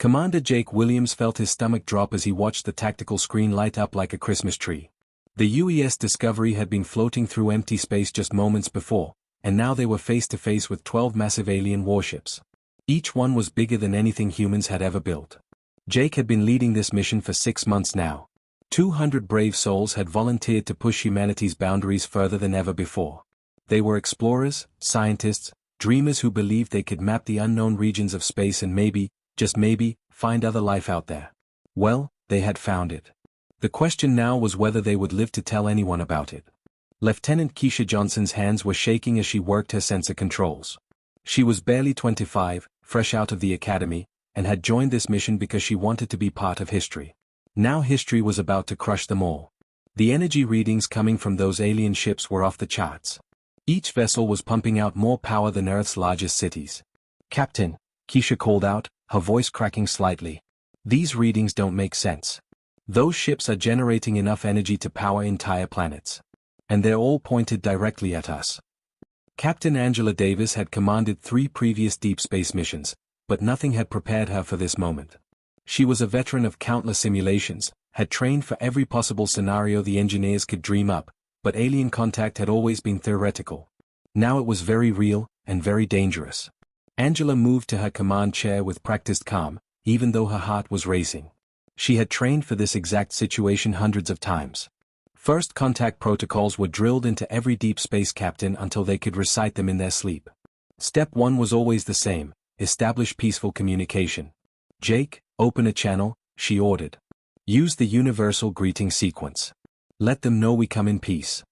Commander Jake Williams felt his stomach drop as he watched the tactical screen light up like a Christmas tree. The UES Discovery had been floating through empty space just moments before, and now they were face to face with 12 massive alien warships. Each one was bigger than anything humans had ever built. Jake had been leading this mission for 6 months now. 200 brave souls had volunteered to push humanity's boundaries further than ever before. They were explorers, scientists, dreamers who believed they could map the unknown regions of space and maybe, just maybe, find other life out there. Well, they had found it. The question now was whether they would live to tell anyone about it. Lieutenant Keisha Johnson's hands were shaking as she worked her sensor controls. She was barely 25, fresh out of the academy, and had joined this mission because she wanted to be part of history. Now history was about to crush them all. The energy readings coming from those alien ships were off the charts. Each vessel was pumping out more power than Earth's largest cities. "Captain," Keisha called out, her voice cracking slightly. "These readings don't make sense. Those ships are generating enough energy to power entire planets. And they're all pointed directly at us." Captain Angela Davis had commanded 3 previous deep space missions, but nothing had prepared her for this moment. She was a veteran of countless simulations, had trained for every possible scenario the engineers could dream up, but alien contact had always been theoretical. Now it was very real, and very dangerous. Angela moved to her command chair with practiced calm, even though her heart was racing. She had trained for this exact situation hundreds of times. First contact protocols were drilled into every deep space captain until they could recite them in their sleep. Step 1 was always the same: establish peaceful communication. "Jake, open a channel," she ordered. "Use the universal greeting sequence. Let them know we come in peace."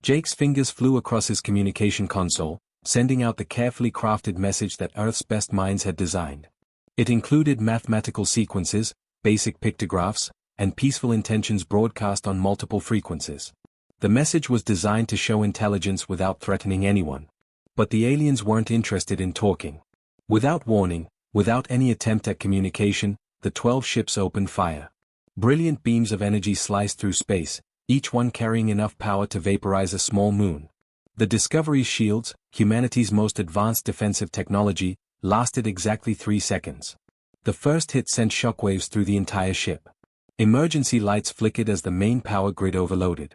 Jake's fingers flew across his communication console, sending out the carefully crafted message that Earth's best minds had designed. It included mathematical sequences, basic pictographs, and peaceful intentions broadcast on multiple frequencies. The message was designed to show intelligence without threatening anyone. But the aliens weren't interested in talking. Without warning, without any attempt at communication, the 12 ships opened fire. Brilliant beams of energy sliced through space, each one carrying enough power to vaporize a small moon. The Discovery's shields, humanity's most advanced defensive technology, lasted exactly 3 seconds. The first hit sent shockwaves through the entire ship. Emergency lights flickered as the main power grid overloaded.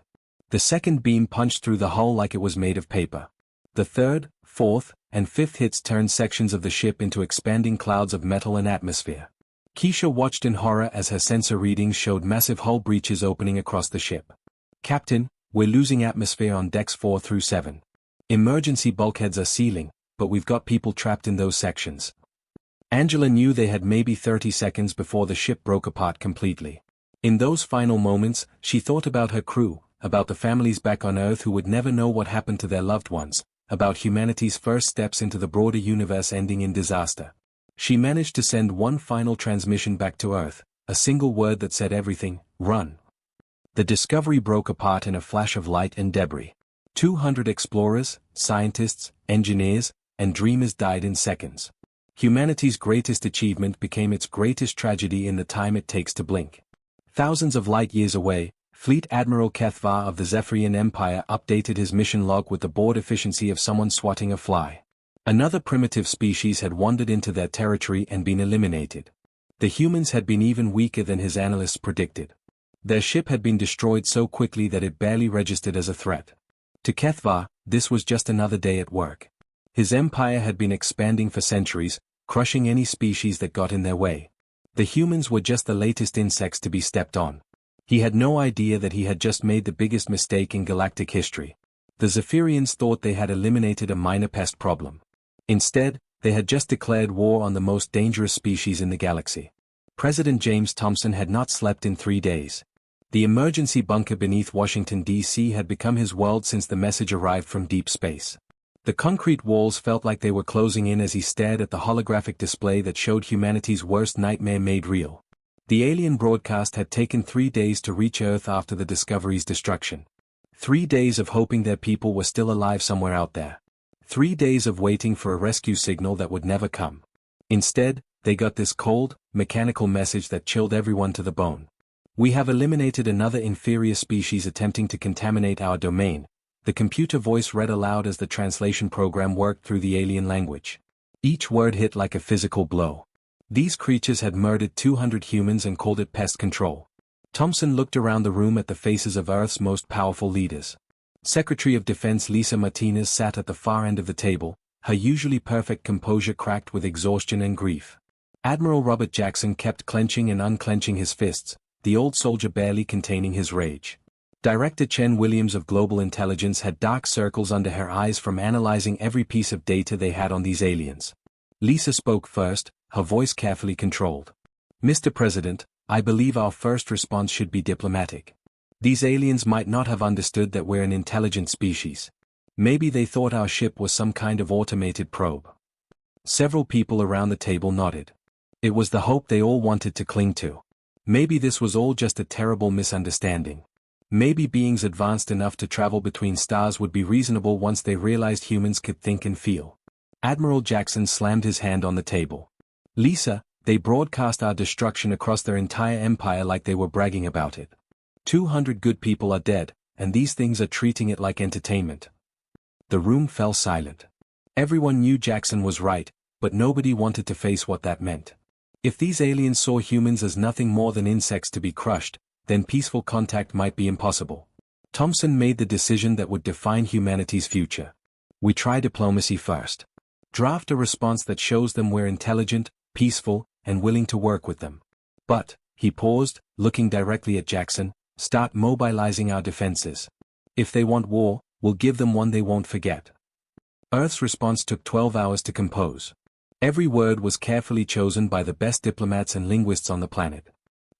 The second beam punched through the hull like it was made of paper. The third, fourth, and fifth hits turned sections of the ship into expanding clouds of metal and atmosphere. Keisha watched in horror as her sensor readings showed massive hull breaches opening across the ship. "Captain, we're losing atmosphere on decks 4 through 7. Emergency bulkheads are sealing, but we've got people trapped in those sections." Angela knew they had maybe 30 seconds before the ship broke apart completely. In those final moments, she thought about her crew, about the families back on Earth who would never know what happened to their loved ones, about humanity's first steps into the broader universe ending in disaster. She managed to send one final transmission back to Earth, a single word that said everything: run. The Discovery broke apart in a flash of light and debris. 200 explorers, scientists, engineers, and dreamers died in seconds. Humanity's greatest achievement became its greatest tragedy in the time it takes to blink. Thousands of light years away, Fleet Admiral Kethvar of the Zephyrian Empire updated his mission log with the bored efficiency of someone swatting a fly. Another primitive species had wandered into their territory and been eliminated. The humans had been even weaker than his analysts predicted. Their ship had been destroyed so quickly that it barely registered as a threat. To Kethvar, this was just another day at work. His empire had been expanding for centuries, crushing any species that got in their way. The humans were just the latest insects to be stepped on. He had no idea that he had just made the biggest mistake in galactic history. The Zephyrians thought they had eliminated a minor pest problem. Instead, they had just declared war on the most dangerous species in the galaxy. President James Thompson had not slept in 3 days. The emergency bunker beneath Washington, D.C. had become his world since the message arrived from deep space. The concrete walls felt like they were closing in as he stared at the holographic display that showed humanity's worst nightmare made real. The alien broadcast had taken 3 days to reach Earth after the Discovery's destruction. 3 days of hoping their people were still alive somewhere out there. 3 days of waiting for a rescue signal that would never come. Instead, they got this cold, mechanical message that chilled everyone to the bone. "We have eliminated another inferior species attempting to contaminate our domain," the computer voice read aloud as the translation program worked through the alien language. Each word hit like a physical blow. These creatures had murdered 200 humans and called it pest control. Thompson looked around the room at the faces of Earth's most powerful leaders. Secretary of Defense Lisa Martinez sat at the far end of the table, her usually perfect composure cracked with exhaustion and grief. Admiral Robert Jackson kept clenching and unclenching his fists, the old soldier barely containing his rage. Director Chen Williams of Global Intelligence had dark circles under her eyes from analyzing every piece of data they had on these aliens. Lisa spoke first, her voice carefully controlled. Mr. President, I believe our first response should be diplomatic. These aliens might not have understood that we're an intelligent species. Maybe they thought our ship was some kind of automated probe. Several people around the table nodded. It was the hope they all wanted to cling to. Maybe this was all just a terrible misunderstanding. Maybe beings advanced enough to travel between stars would be reasonable once they realized humans could think and feel. Admiral Jackson slammed his hand on the table. Lisa, they broadcast our destruction across their entire empire like they were bragging about it. 200 good people are dead, and these things are treating it like entertainment. The room fell silent. Everyone knew Jackson was right, but nobody wanted to face what that meant. If these aliens saw humans as nothing more than insects to be crushed, then peaceful contact might be impossible. Thompson made the decision that would define humanity's future. We try diplomacy first. Draft a response that shows them we're intelligent, peaceful, and willing to work with them. But, he paused, looking directly at Jackson, start mobilizing our defenses. If they want war, we'll give them one they won't forget. Earth's response took 12 hours to compose. Every word was carefully chosen by the best diplomats and linguists on the planet.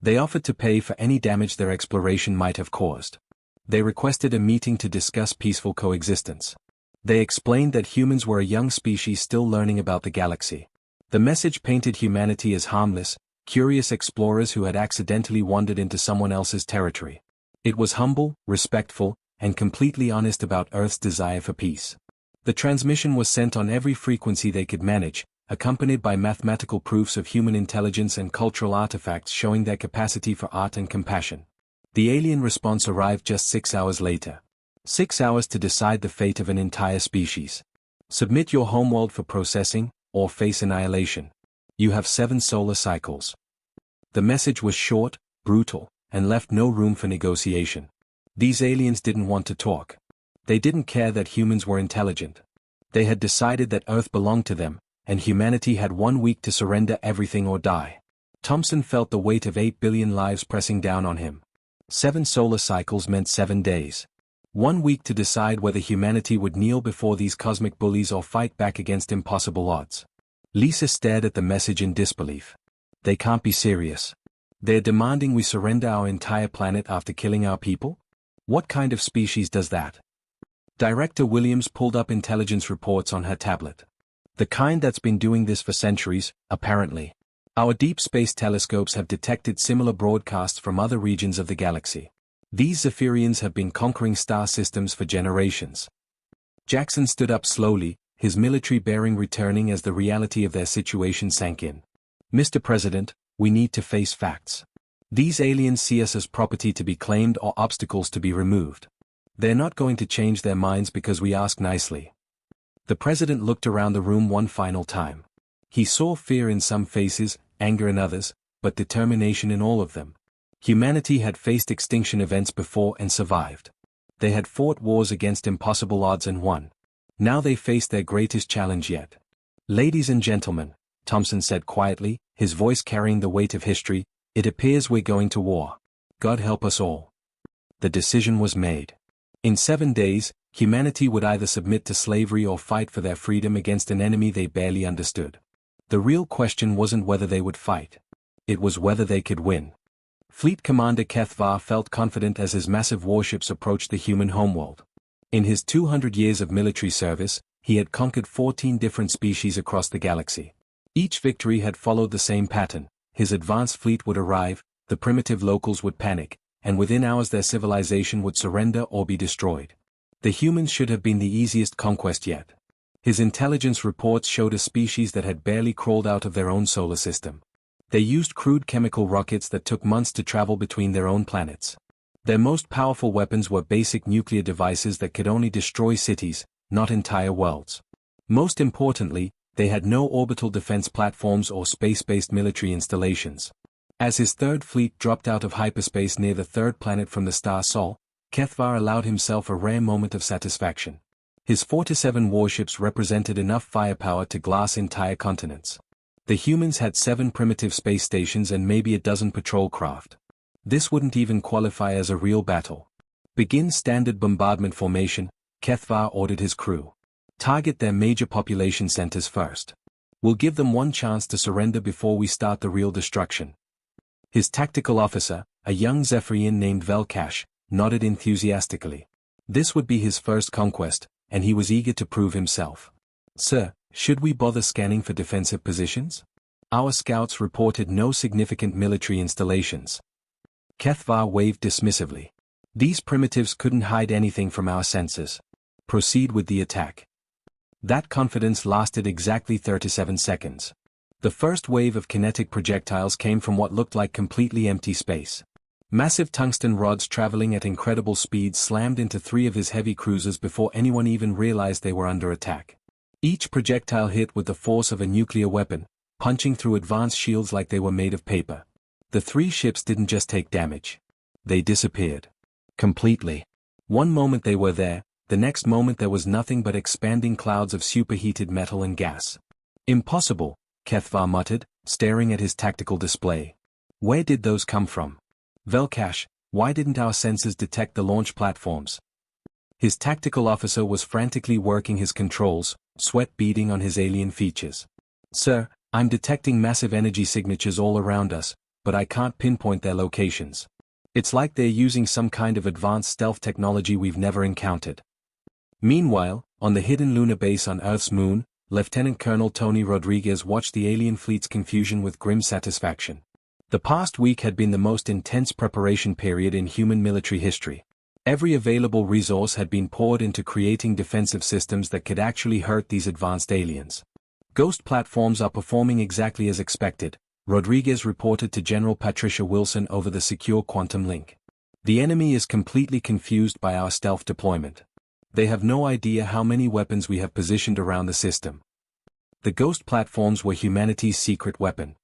They offered to pay for any damage their exploration might have caused. They requested a meeting to discuss peaceful coexistence. They explained that humans were a young species still learning about the galaxy. The message painted humanity as harmless, curious explorers who had accidentally wandered into someone else's territory. It was humble, respectful, and completely honest about Earth's desire for peace. The transmission was sent on every frequency they could manage, accompanied by mathematical proofs of human intelligence and cultural artifacts showing their capacity for art and compassion. The alien response arrived just 6 hours later. 6 hours to decide the fate of an entire species. Submit your homeworld for processing, or face annihilation. You have 7 solar cycles. The message was short, brutal, and left no room for negotiation. These aliens didn't want to talk. They didn't care that humans were intelligent. They had decided that Earth belonged to them, and humanity had 1 week to surrender everything or die. Thompson felt the weight of 8 billion lives pressing down on him. 7 solar cycles meant 7 days. 1 week to decide whether humanity would kneel before these cosmic bullies or fight back against impossible odds. Lisa stared at the message in disbelief. They can't be serious. They're demanding we surrender our entire planet after killing our people? What kind of species does that? Director Williams pulled up intelligence reports on her tablet. The kind that's been doing this for centuries, apparently. Our deep space telescopes have detected similar broadcasts from other regions of the galaxy. These Zephyrians have been conquering star systems for generations. Jackson stood up slowly, his military bearing returning as the reality of their situation sank in. Mr. President, we need to face facts. These aliens see us as property to be claimed or obstacles to be removed. They're not going to change their minds because we ask nicely. The president looked around the room one final time. He saw fear in some faces, anger in others, but determination in all of them. Humanity had faced extinction events before and survived. They had fought wars against impossible odds and won. Now they faced their greatest challenge yet. Ladies and gentlemen, Thompson said quietly, his voice carrying the weight of history, it appears we're going to war. God help us all. The decision was made. In 7 days, humanity would either submit to slavery or fight for their freedom against an enemy they barely understood. The real question wasn't whether they would fight. It was whether they could win. Fleet Commander Kethvar felt confident as his massive warships approached the human homeworld. In his 200 years of military service, he had conquered 14 different species across the galaxy. Each victory had followed the same pattern. His advanced fleet would arrive, the primitive locals would panic, and within hours their civilization would surrender or be destroyed. The humans should have been the easiest conquest yet. His intelligence reports showed a species that had barely crawled out of their own solar system. They used crude chemical rockets that took months to travel between their own planets. Their most powerful weapons were basic nuclear devices that could only destroy cities, not entire worlds. Most importantly, they had no orbital defense platforms or space-based military installations. As his third fleet dropped out of hyperspace near the third planet from the star Sol, Kethvar allowed himself a rare moment of satisfaction. His 47 warships represented enough firepower to glass entire continents. The humans had 7 primitive space stations and maybe a dozen patrol craft. This wouldn't even qualify as a real battle. Begin standard bombardment formation, Kethvar ordered his crew. Target their major population centers first. We'll give them one chance to surrender before we start the real destruction. His tactical officer, a young Zephyrian named Velkash, nodded enthusiastically. This would be his first conquest, and he was eager to prove himself. Sir, should we bother scanning for defensive positions? Our scouts reported no significant military installations. Kethvar waved dismissively. These primitives couldn't hide anything from our sensors. Proceed with the attack. That confidence lasted exactly 37 seconds. The first wave of kinetic projectiles came from what looked like completely empty space. Massive tungsten rods traveling at incredible speeds slammed into 3 of his heavy cruisers before anyone even realized they were under attack. Each projectile hit with the force of a nuclear weapon, punching through advanced shields like they were made of paper. The 3 ships didn't just take damage. They disappeared. Completely. One moment they were there, the next moment there was nothing but expanding clouds of superheated metal and gas. Impossible, Kethvar muttered, staring at his tactical display. Where did those come from? Velkash, why didn't our sensors detect the launch platforms? His tactical officer was frantically working his controls, sweat beading on his alien features. Sir, I'm detecting massive energy signatures all around us, but I can't pinpoint their locations. It's like they're using some kind of advanced stealth technology we've never encountered. Meanwhile, on the hidden lunar base on Earth's moon, Lieutenant Colonel Tony Rodriguez watched the alien fleet's confusion with grim satisfaction. The past week had been the most intense preparation period in human military history. Every available resource had been poured into creating defensive systems that could actually hurt these advanced aliens. Ghost platforms are performing exactly as expected, Rodriguez reported to General Patricia Wilson over the secure quantum link. The enemy is completely confused by our stealth deployment. They have no idea how many weapons we have positioned around the system. The Ghost platforms were humanity's secret weapon.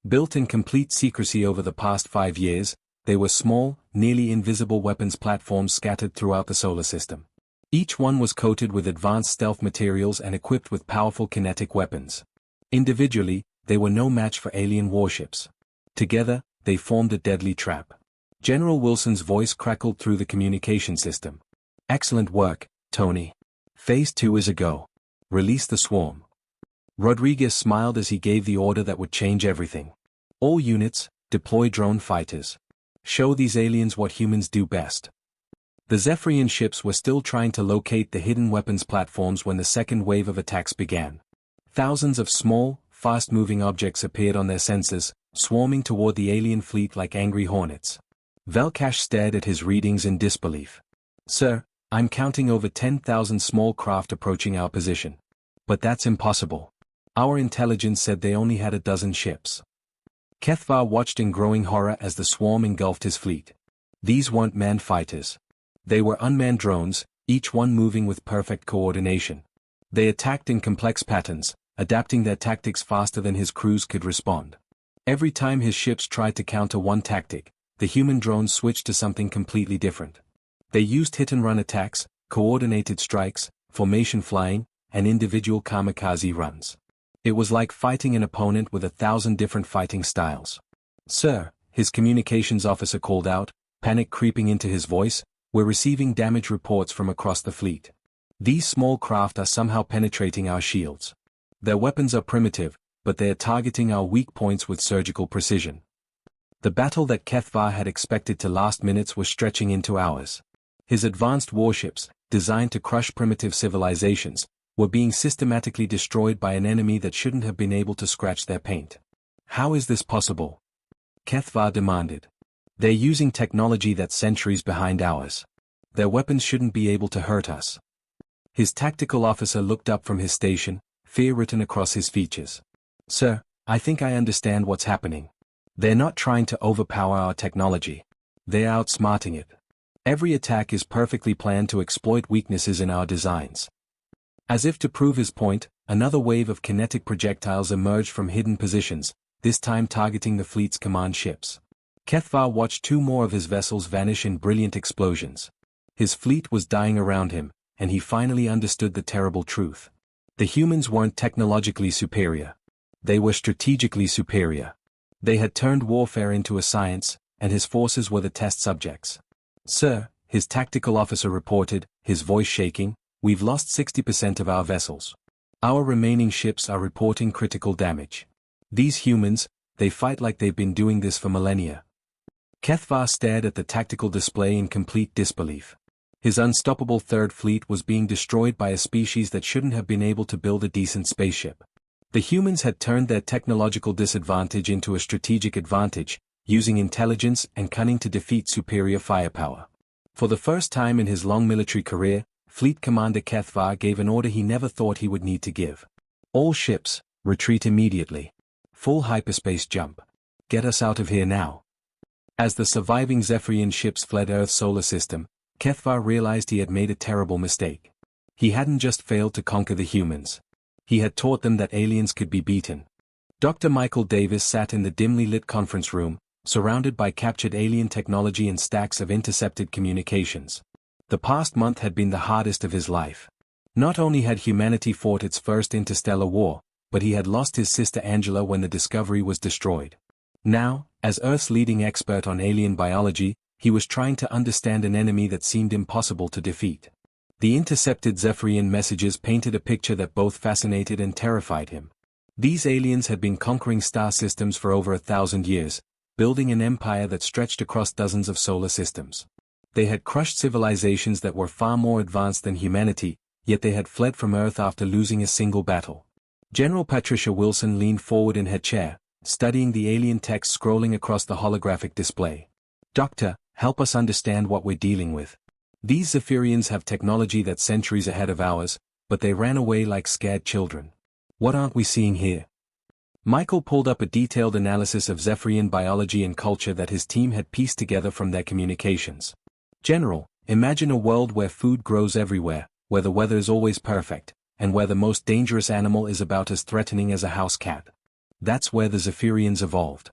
Built in complete secrecy over the past 5 years, they were small, nearly invisible weapons platforms scattered throughout the solar system. Each one was coated with advanced stealth materials and equipped with powerful kinetic weapons. Individually, they were no match for alien warships. Together, they formed a deadly trap. General Wilson's voice crackled through the communication system. Excellent work, Tony. Phase 2 is a go. Release the swarm. Rodriguez smiled as he gave the order that would change everything. All units, deploy drone fighters. Show these aliens what humans do best. The Zephyrian ships were still trying to locate the hidden weapons platforms when the second wave of attacks began. Thousands of small, fast-moving objects appeared on their sensors, swarming toward the alien fleet like angry hornets. Velkash stared at his readings in disbelief. Sir, I'm counting over 10,000 small craft approaching our position. But that's impossible. Our intelligence said they only had a dozen ships. Kethvar watched in growing horror as the swarm engulfed his fleet. These weren't manned fighters. They were unmanned drones, each one moving with perfect coordination. They attacked in complex patterns, adapting their tactics faster than his crews could respond. Every time his ships tried to counter one tactic, the human drones switched to something completely different. They used hit-and-run attacks, coordinated strikes, formation flying, and individual kamikaze runs. It was like fighting an opponent with 1,000 different fighting styles. Sir, his communications officer called out, panic creeping into his voice, we're receiving damage reports from across the fleet. These small craft are somehow penetrating our shields. Their weapons are primitive, but they are targeting our weak points with surgical precision. The battle that Kethvar had expected to last minutes was stretching into hours. His advanced warships, designed to crush primitive civilizations, were being systematically destroyed by an enemy that shouldn't have been able to scratch their paint. How is this possible? Kethvar demanded. They're using technology that's centuries behind ours. Their weapons shouldn't be able to hurt us. His tactical officer looked up from his station, fear written across his features. Sir, I think I understand what's happening. They're not trying to overpower our technology. They're outsmarting it. Every attack is perfectly planned to exploit weaknesses in our designs. As if to prove his point, another wave of kinetic projectiles emerged from hidden positions, this time targeting the fleet's command ships. Kethvar watched two more of his vessels vanish in brilliant explosions. His fleet was dying around him, and he finally understood the terrible truth. The humans weren't technologically superior. They were strategically superior. They had turned warfare into a science, and his forces were the test subjects. "Sir," his tactical officer reported, his voice shaking, "we've lost 60% of our vessels. Our remaining ships are reporting critical damage. These humans, they fight like they've been doing this for millennia." Kethvar stared at the tactical display in complete disbelief. His unstoppable Third Fleet was being destroyed by a species that shouldn't have been able to build a decent spaceship. The humans had turned their technological disadvantage into a strategic advantage, using intelligence and cunning to defeat superior firepower. For the first time in his long military career, Fleet Commander Kethvar gave an order he never thought he would need to give. "All ships, retreat immediately. Full hyperspace jump. Get us out of here now." As the surviving Zephyrian ships fled Earth's solar system, Kethvar realized he had made a terrible mistake. He hadn't just failed to conquer the humans. He had taught them that aliens could be beaten. Dr. Michael Davis sat in the dimly lit conference room, surrounded by captured alien technology and stacks of intercepted communications. The past month had been the hardest of his life. Not only had humanity fought its first interstellar war, but he had lost his sister Angela when the Discovery was destroyed. Now, as Earth's leading expert on alien biology, he was trying to understand an enemy that seemed impossible to defeat. The intercepted Zephyrian messages painted a picture that both fascinated and terrified him. These aliens had been conquering star systems for over 1,000 years, building an empire that stretched across dozens of solar systems. They had crushed civilizations that were far more advanced than humanity, yet they had fled from Earth after losing a single battle. General Patricia Wilson leaned forward in her chair, studying the alien text scrolling across the holographic display. "Doctor, help us understand what we're dealing with. These Zephyrians have technology that's centuries ahead of ours, but they ran away like scared children. What aren't we seeing here?" Michael pulled up a detailed analysis of Zephyrian biology and culture that his team had pieced together from their communications. "General, imagine a world where food grows everywhere, where the weather is always perfect, and where the most dangerous animal is about as threatening as a house cat. That's where the Zephyrians evolved."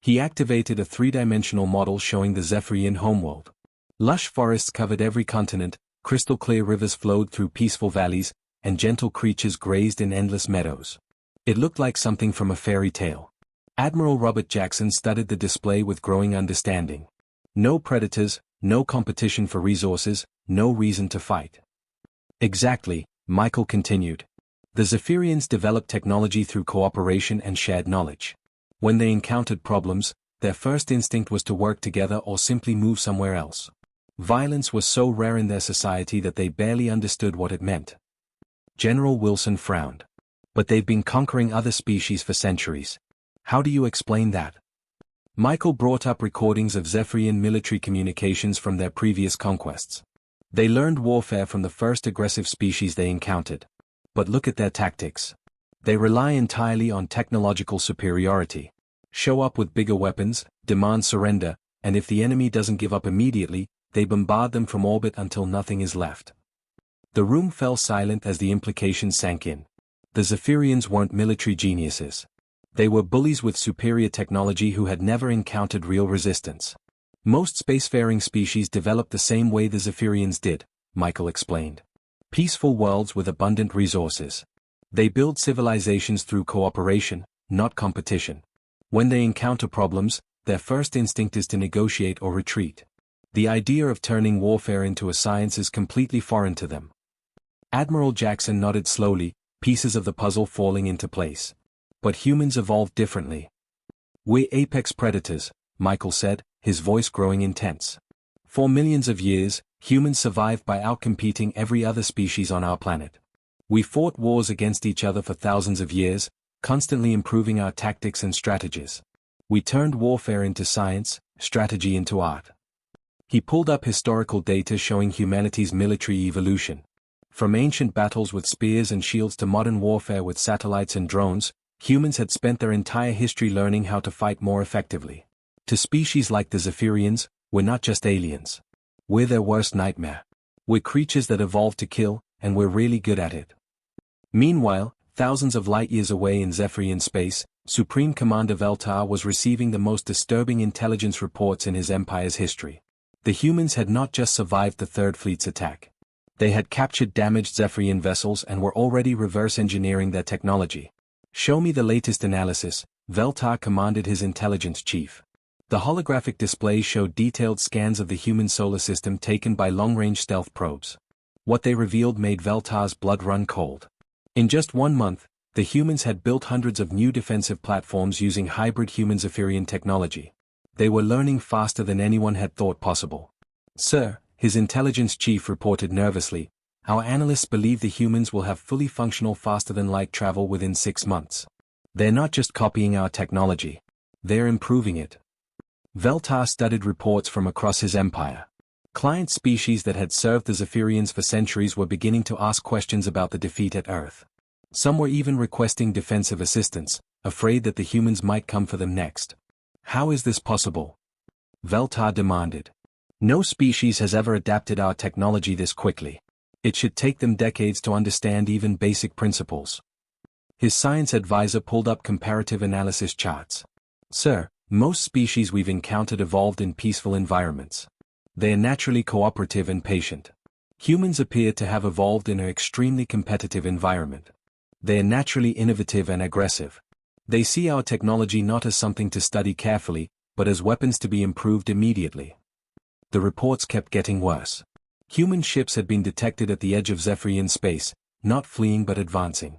He activated a three-dimensional model showing the Zephyrian homeworld. Lush forests covered every continent, crystal-clear rivers flowed through peaceful valleys, and gentle creatures grazed in endless meadows. It looked like something from a fairy tale. Admiral Robert Jackson studied the display with growing understanding. No predators, no competition for resources, no reason to fight. "Exactly," Michael continued. "The Zephyrians developed technology through cooperation and shared knowledge. When they encountered problems, their first instinct was to work together or simply move somewhere else. Violence was so rare in their society that they barely understood what it meant." General Wilson frowned. "But they've been conquering other species for centuries. How do you explain that?" Michael brought up recordings of Zephyrian military communications from their previous conquests. They learned warfare from the first aggressive species they encountered. But look at their tactics. They rely entirely on technological superiority. Show up with bigger weapons, demand surrender, and if the enemy doesn't give up immediately, they bombard them from orbit until nothing is left. The room fell silent as the implications sank in. The Zephyrians weren't military geniuses. They were bullies with superior technology who had never encountered real resistance. "Most spacefaring species developed the same way the Zephyrians did," Michael explained. "Peaceful worlds with abundant resources. They build civilizations through cooperation, not competition. When they encounter problems, their first instinct is to negotiate or retreat. The idea of turning warfare into a science is completely foreign to them." Admiral Jackson nodded slowly, pieces of the puzzle falling into place. "But humans evolved differently." "We're apex predators," Michael said, his voice growing intense. "For millions of years, humans survived by outcompeting every other species on our planet. We fought wars against each other for thousands of years, constantly improving our tactics and strategies. We turned warfare into science, strategy into art." He pulled up historical data showing humanity's military evolution. From ancient battles with spears and shields to modern warfare with satellites and drones, humans had spent their entire history learning how to fight more effectively. To species like the Zephyrians, we're not just aliens. We're their worst nightmare. We're creatures that evolved to kill, and we're really good at it. Meanwhile, thousands of light-years away in Zephyrian space, Supreme Commander Veltar was receiving the most disturbing intelligence reports in his empire's history. The humans had not just survived the Third Fleet's attack. They had captured damaged Zephyrian vessels and were already reverse engineering their technology. "Show me the latest analysis," Veltar commanded his intelligence chief. The holographic display showed detailed scans of the human solar system taken by long-range stealth probes. What they revealed made Veltar's blood run cold. In just 1 month, the humans had built hundreds of new defensive platforms using hybrid human-Zephyrian technology. They were learning faster than anyone had thought possible. "Sir," his intelligence chief reported nervously, "our analysts believe the humans will have fully functional faster-than-light travel within 6 months. They're not just copying our technology. They're improving it." Veltar studied reports from across his empire. Client species that had served the Zephyrians for centuries were beginning to ask questions about the defeat at Earth. Some were even requesting defensive assistance, afraid that the humans might come for them next. "How is this possible?" Veltar demanded. "No species has ever adapted our technology this quickly. It should take them decades to understand even basic principles." His science advisor pulled up comparative analysis charts. "Sir, most species we've encountered evolved in peaceful environments. They are naturally cooperative and patient. Humans appear to have evolved in an extremely competitive environment. They are naturally innovative and aggressive. They see our technology not as something to study carefully, but as weapons to be improved immediately." The reports kept getting worse. Human ships had been detected at the edge of Zephyrian space, not fleeing but advancing.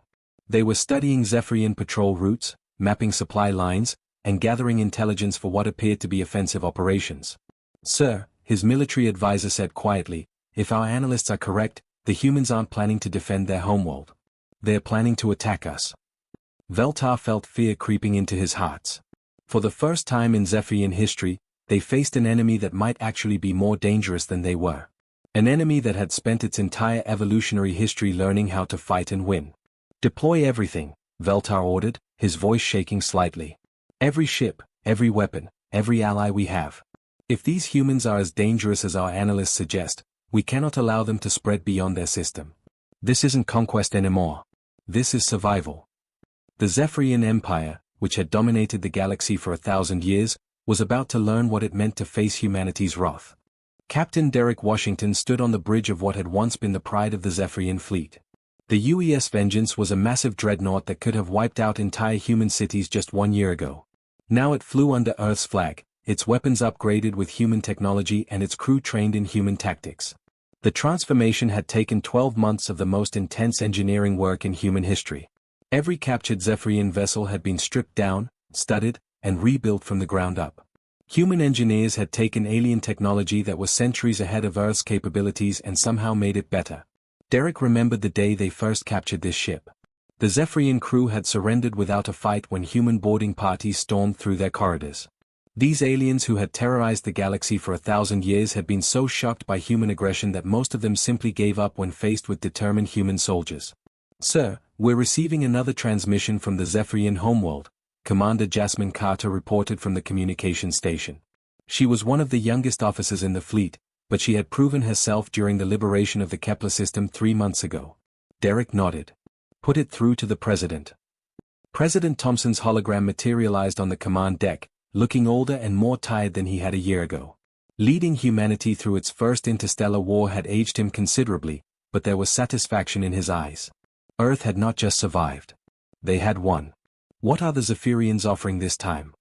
They were studying Zephyrian patrol routes, mapping supply lines, and gathering intelligence for what appeared to be offensive operations. "Sir," his military advisor said quietly, "if our analysts are correct, the humans aren't planning to defend their homeworld. They're planning to attack us." Veltar felt fear creeping into his heart. For the first time in Zephyrian history, they faced an enemy that might actually be more dangerous than they were. An enemy that had spent its entire evolutionary history learning how to fight and win. "Deploy everything," Veltar ordered, his voice shaking slightly. "Every ship, every weapon, every ally we have. If these humans are as dangerous as our analysts suggest, we cannot allow them to spread beyond their system. This isn't conquest anymore. This is survival." The Zephyrian Empire, which had dominated the galaxy for 1,000 years, was about to learn what it meant to face humanity's wrath. Captain Derek Washington stood on the bridge of what had once been the pride of the Zephyrian fleet. The UES Vengeance was a massive dreadnought that could have wiped out entire human cities just 1 year ago. Now it flew under Earth's flag, its weapons upgraded with human technology and its crew trained in human tactics. The transformation had taken 12 months of the most intense engineering work in human history. Every captured Zephyrian vessel had been stripped down, studied, and rebuilt from the ground up. Human engineers had taken alien technology that was centuries ahead of Earth's capabilities and somehow made it better. Derek remembered the day they first captured this ship. The Zephyrian crew had surrendered without a fight when human boarding parties stormed through their corridors. These aliens who had terrorized the galaxy for 1,000 years had been so shocked by human aggression that most of them simply gave up when faced with determined human soldiers. "Sir, we're receiving another transmission from the Zephyrian homeworld," Commander Jasmine Carter reported from the communication station. She was one of the youngest officers in the fleet, but she had proven herself during the liberation of the Kepler system 3 months ago. Derek nodded. "Put it through to the President." President Thompson's hologram materialized on the command deck, looking older and more tired than he had a year ago. Leading humanity through its first interstellar war had aged him considerably, but there was satisfaction in his eyes. Earth had not just survived. They had won. "What are the Zephyrians offering this time?"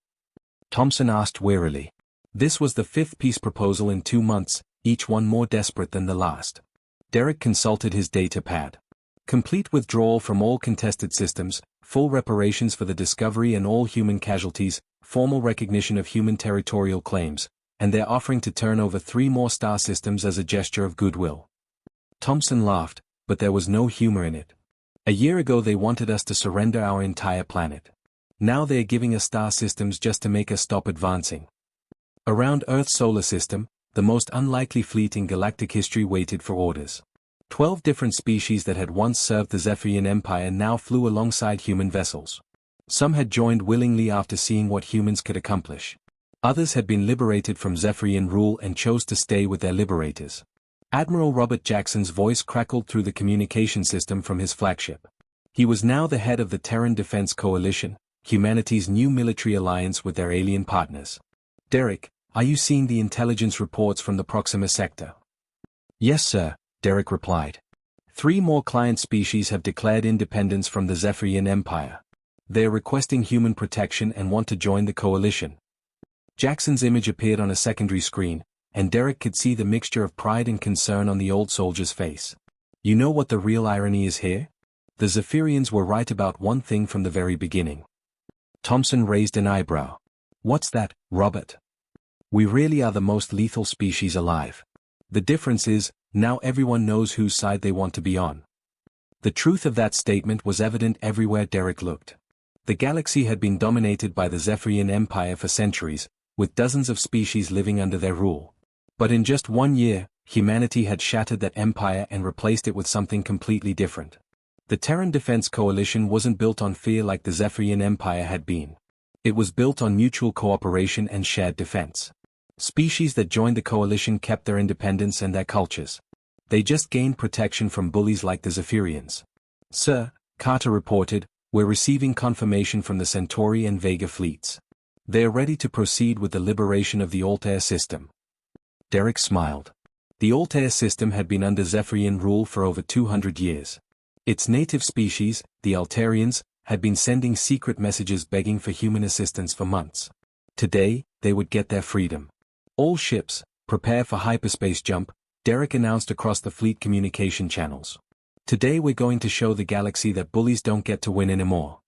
Thompson asked wearily. This was the 5th peace proposal in 2 months, each one more desperate than the last. Derek consulted his data pad. Complete withdrawal from all contested systems, full reparations for the discovery and all human casualties, formal recognition of human territorial claims, and they're offering to turn over 3 more star systems as a gesture of goodwill. Thompson laughed, but there was no humor in it. A year ago they wanted us to surrender our entire planet. Now they're giving us star systems just to make us stop advancing. Around Earth's solar system, the most unlikely fleet in galactic history waited for orders. 12 different species that had once served the Zephyrian Empire now flew alongside human vessels. Some had joined willingly after seeing what humans could accomplish. Others had been liberated from Zephyrian rule and chose to stay with their liberators. Admiral Robert Jackson's voice crackled through the communication system from his flagship. He was now the head of the Terran Defense Coalition, humanity's new military alliance with their alien partners. Derek, are you seeing the intelligence reports from the Proxima sector? Yes, sir, Derek replied. 3 more client species have declared independence from the Zephyrian Empire. They are requesting human protection and want to join the coalition. Jackson's image appeared on a secondary screen, and Derek could see the mixture of pride and concern on the old soldier's face. You know what the real irony is here? The Zephyrians were right about one thing from the very beginning. Thompson raised an eyebrow. What's that, Robert? We really are the most lethal species alive. The difference is, now everyone knows whose side they want to be on. The truth of that statement was evident everywhere Derek looked. The galaxy had been dominated by the Zephyrian Empire for centuries, with dozens of species living under their rule. But in just 1 year, humanity had shattered that empire and replaced it with something completely different. The Terran Defense Coalition wasn't built on fear like the Zephyrian Empire had been. It was built on mutual cooperation and shared defense. Species that joined the coalition kept their independence and their cultures. They just gained protection from bullies like the Zephyrians. Sir, Carter reported, we're receiving confirmation from the Centauri and Vega fleets. They are ready to proceed with the liberation of the Altair system. Derek smiled. The Altair system had been under Zephyrian rule for over 200 years. Its native species, the Altarians, had been sending secret messages begging for human assistance for months. Today, they would get their freedom. All ships, prepare for hyperspace jump, Derek announced across the fleet communication channels. Today we're going to show the galaxy that bullies don't get to win anymore.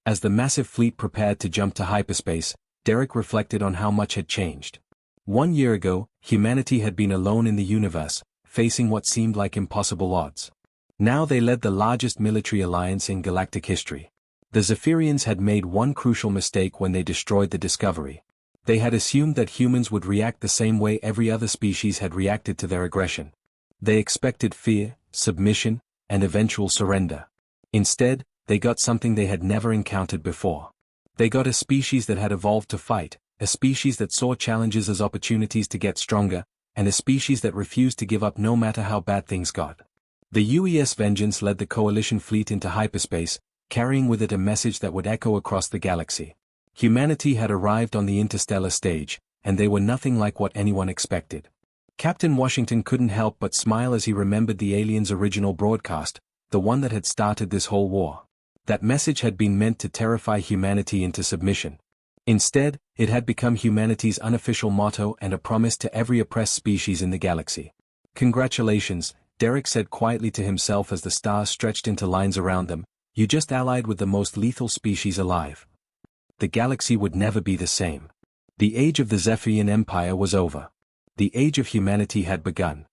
As the massive fleet prepared to jump to hyperspace, Derek reflected on how much had changed. 1 year ago, humanity had been alone in the universe, facing what seemed like impossible odds. Now they led the largest military alliance in galactic history. The Zephyrians had made one crucial mistake when they destroyed the Discovery. They had assumed that humans would react the same way every other species had reacted to their aggression. They expected fear, submission, and eventual surrender. Instead, they got something they had never encountered before. They got a species that had evolved to fight, a species that saw challenges as opportunities to get stronger, and a species that refused to give up no matter how bad things got. The UES Vengeance led the Coalition fleet into hyperspace, carrying with it a message that would echo across the galaxy. Humanity had arrived on the interstellar stage, and they were nothing like what anyone expected. Captain Washington couldn't help but smile as he remembered the aliens' original broadcast, the one that had started this whole war. That message had been meant to terrify humanity into submission. Instead, it had become humanity's unofficial motto and a promise to every oppressed species in the galaxy. Congratulations, Derek said quietly to himself as the stars stretched into lines around them, you just allied with the most lethal species alive. The galaxy would never be the same. The age of the Zephyrian Empire was over. The age of humanity had begun.